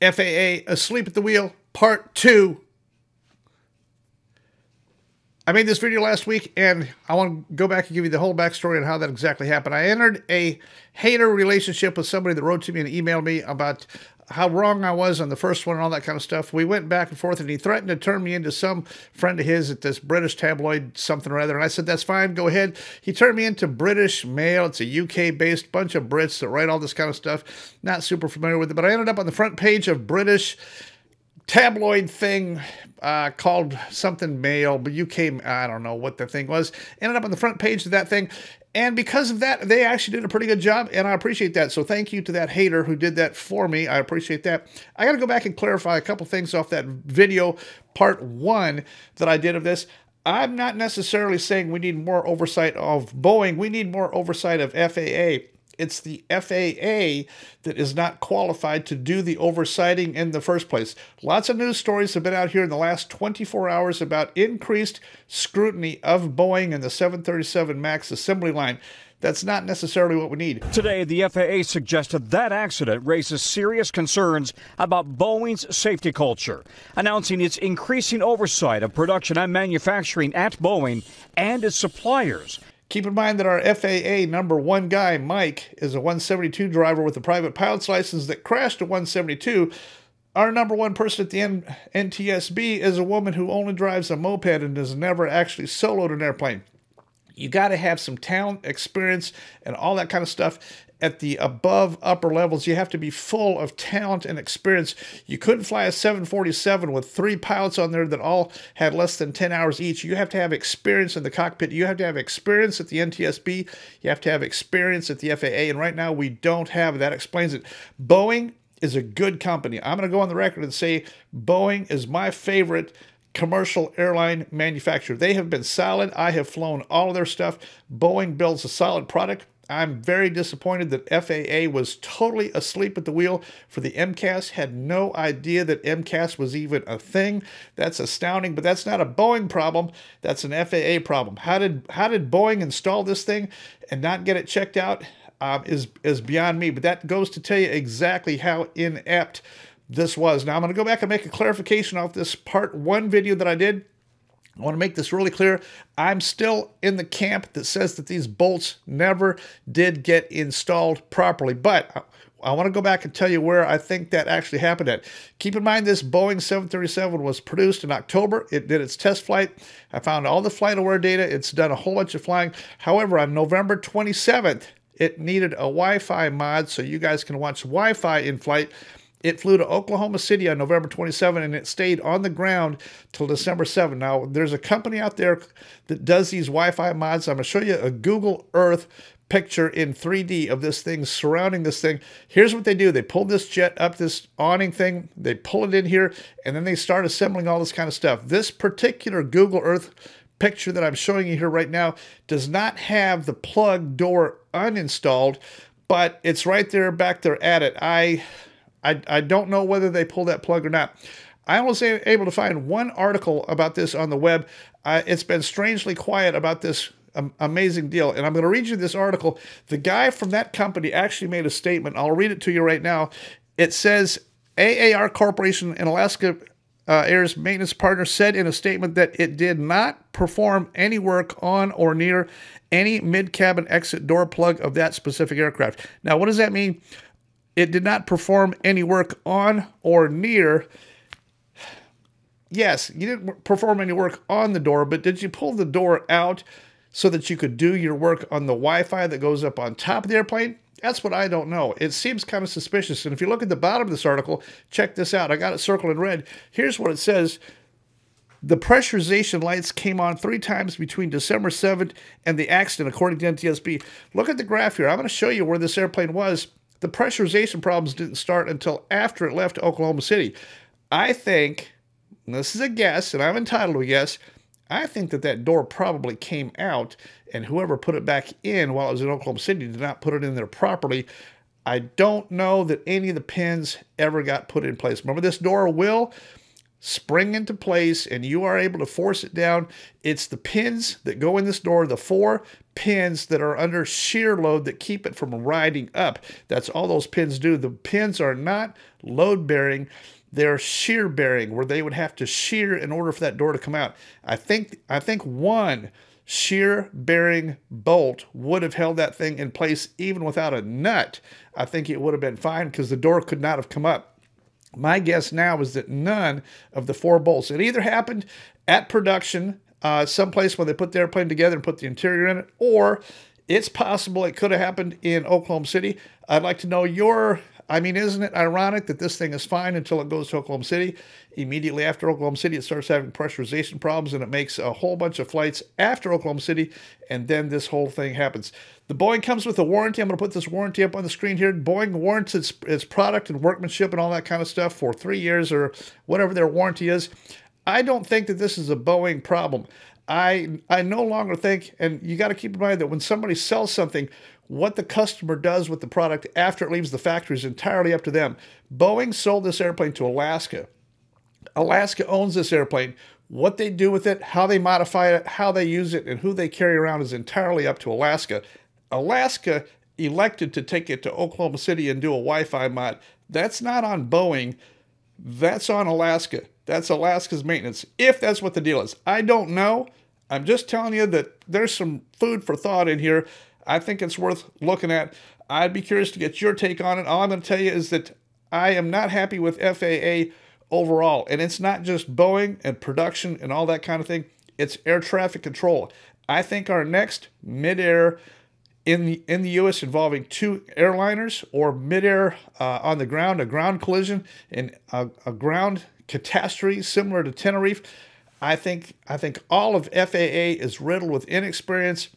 FAA Asleep at the Wheel, Part 2. I made this video last week, and I want to go back and give you the whole backstory on how that exactly happened. I entered a hater relationship with somebody that wrote to me and emailed me about how wrong I was on the first one and all that kind of stuff. We went back and forth, and he threatened to turn me into some friend of his at this British tabloid something or other. And I said, that's fine, go ahead. He turned me into British Mail. It's a UK-based bunch of Brits that write all this kind of stuff. Not super familiar with it, but I ended up on the front page of British tabloid thing called something Mail, but UK, I don't know what the thing was. Ended up on the front page of that thing. And because of that, they actually did a pretty good job, and I appreciate that. So thank you to that hater who did that for me. I appreciate that. I got to go back and clarify a couple things off that video, part 1, that I did of this. I'm not necessarily saying we need more oversight of Boeing. We need more oversight of FAA. It's the FAA that is not qualified to do the oversighting in the first place. Lots of news stories have been out here in the last 24 hours about increased scrutiny of Boeing and the 737 MAX assembly line. That's not necessarily what we need. Today, the FAA suggested that accident raises serious concerns about Boeing's safety culture, announcing its increasing oversight of production and manufacturing at Boeing and its suppliers. Keep in mind that our FAA #1 guy, Mike, is a 172 driver with a private pilot's license that crashed a 172. Our #1 person at the NTSB is a woman who only drives a moped and has never actually soloed an airplane. You got to have some talent, experience, and all that kind of stuff. At the above upper levels, you have to be full of talent and experience. You couldn't fly a 747 with 3 pilots on there that all had less than 10 hours each. You have to have experience in the cockpit. You have to have experience at the NTSB. You have to have experience at the FAA, and right now we don't have. That explains it. Boeing is a good company. I'm going to go on the record and say Boeing is my favorite commercial airline manufacturer. They have been solid. I have flown all of their stuff. Boeing builds a solid product. I'm very disappointed that FAA was totally asleep at the wheel for the MCAS, had no idea that MCAS was even a thing. That's astounding, but that's not a Boeing problem. That's an FAA problem. How did Boeing install this thing and not get it checked out is beyond me, but that goes to tell you exactly how inept this was. Now, I'm going to go back and make a clarification off this part 1 video that I did. I want to make this really clear. I'm still in the camp that says that these bolts never did get installed properly, but I want to go back and tell you where I think that actually happened at. Keep in mind this Boeing 737 was produced in October. It did its test flight. I found all the flight aware data. It's done a whole bunch of flying. However, on November 27th, it needed a Wi-Fi mod so you guys can watch Wi-Fi in flight. It flew to Oklahoma City on November 27, and it stayed on the ground till December 7. Now, there's a company out there that does these Wi-Fi mods. I'm going to show you a Google Earth picture in 3D of this thing surrounding this thing. Here's what they do. They pull this jet up this awning thing. They pull it in here, and then they start assembling all this kind of stuff. This particular Google Earth picture that I'm showing you here right now does not have the plug door uninstalled, but it's right there back there at it. I don't know whether they pulled that plug or not. I was able to find one article about this on the web. It's been strangely quiet about this amazing deal, and I'm going to read you this article. The guy from that company actually made a statement. I'll read it to you right now. It says, AAR Corporation, an Alaska Air's maintenance partner, said in a statement that it did not perform any work on or near any mid-cabin exit door plug of that specific aircraft. Now, what does that mean? It did not perform any work on or near. Yes, you didn't perform any work on the door, but did you pull the door out so that you could do your work on the Wi-Fi that goes up on top of the airplane? That's what I don't know. It seems kind of suspicious. And if you look at the bottom of this article, check this out. I got it circled in red. Here's what it says. The pressurization lights came on 3 times between December 7th and the accident, according to NTSB. Look at the graph here. I'm going to show you where this airplane was. The pressurization problems didn't start until after it left Oklahoma City. I think, and this is a guess, and I'm entitled to a guess, I think that that door probably came out, and whoever put it back in while it was in Oklahoma City did not put it in there properly. I don't know that any of the pins ever got put in place. Remember this door will spring into place and you are able to force it down. It's the pins that go in this door, the 4 pins that are under shear load that keep it from riding up. That's all those pins do. The pins are not load bearing. They're shear bearing, where they would have to shear in order for that door to come out. I think one shear bearing bolt would have held that thing in place even without a nut. I think it would have been fine because the door could not have come up. My guess now is that none of the 4 bolts. It either happened at production, someplace where they put the airplane together and put the interior in it, or it's possible it could have happened in Oklahoma City. I'd like to know your, I mean, isn't it ironic that this thing is fine until it goes to Oklahoma City? Immediately after Oklahoma City, it starts having pressurization problems, and it makes a whole bunch of flights after Oklahoma City, and then this whole thing happens. The Boeing comes with a warranty. I'm going to put this warranty up on the screen here. Boeing warrants its product and workmanship and all that kind of stuff for 3 years or whatever their warranty is. I don't think that this is a Boeing problem. I no longer think, and you got to keep in mind that when somebody sells something, what the customer does with the product after it leaves the factory is entirely up to them. Boeing sold this airplane to Alaska. Alaska owns this airplane. What they do with it, how they modify it, how they use it, and who they carry around is entirely up to Alaska. Alaska elected to take it to Oklahoma City and do a Wi-Fi mod. That's not on Boeing. That's on Alaska. That's Alaska's maintenance, if that's what the deal is. I don't know. I'm just telling you that there's some food for thought in here. I think it's worth looking at. I'd be curious to get your take on it. All I'm going to tell you is that I am not happy with FAA overall. And it's not just Boeing and production and all that kind of thing. It's air traffic control. I think our next midair in the U.S. involving 2 airliners or midair on the ground, a ground collision and a ground catastrophe similar to Tenerife. I think all of FAA is riddled with inexperience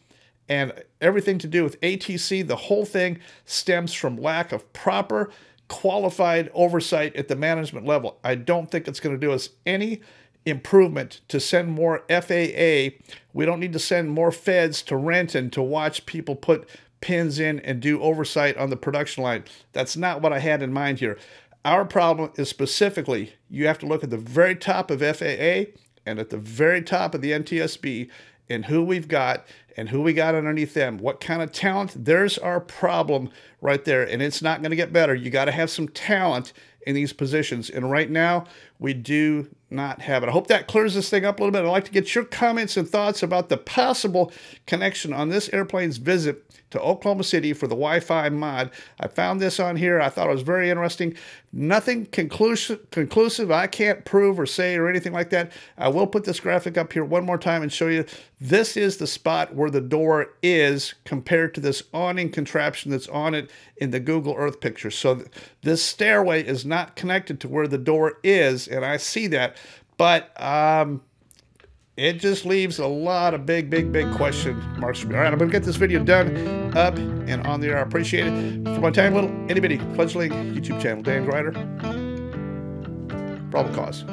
and everything to do with ATC. The whole thing stems from lack of proper qualified oversight at the management level. I don't think it's going to do us any improvement to send more FAA. We don't need to send more feds to Renton to watch people put pins in and do oversight on the production line. That's not what I had in mind here. Our problem is specifically, you have to look at the very top of FAA and at the very top of the NTSB and who we've got and who we got underneath them. What kind of talent? There's our problem right there, and it's not going to get better. You got to have some talent in these positions, and right now we do not have it. I hope that clears this thing up a little bit. I'd like to get your comments and thoughts about the possible connection on this airplane's visit to Oklahoma City for the Wi-Fi mod. I found this on here. I thought it was very interesting. Nothing conclusive. I can't prove or say or anything like that. I will put this graphic up here one more time and show you this is the spot where the door is compared to this awning contraption that's on it in the Google Earth picture. So this stairway is not connected to where the door is, and I see that, but it just leaves a lot of big question marks for me. All right, I'm going to get this video done, up, and on the air. I appreciate it. For my tiny little itty-bitty fledgling YouTube channel, Dan Grider, Problem Cause.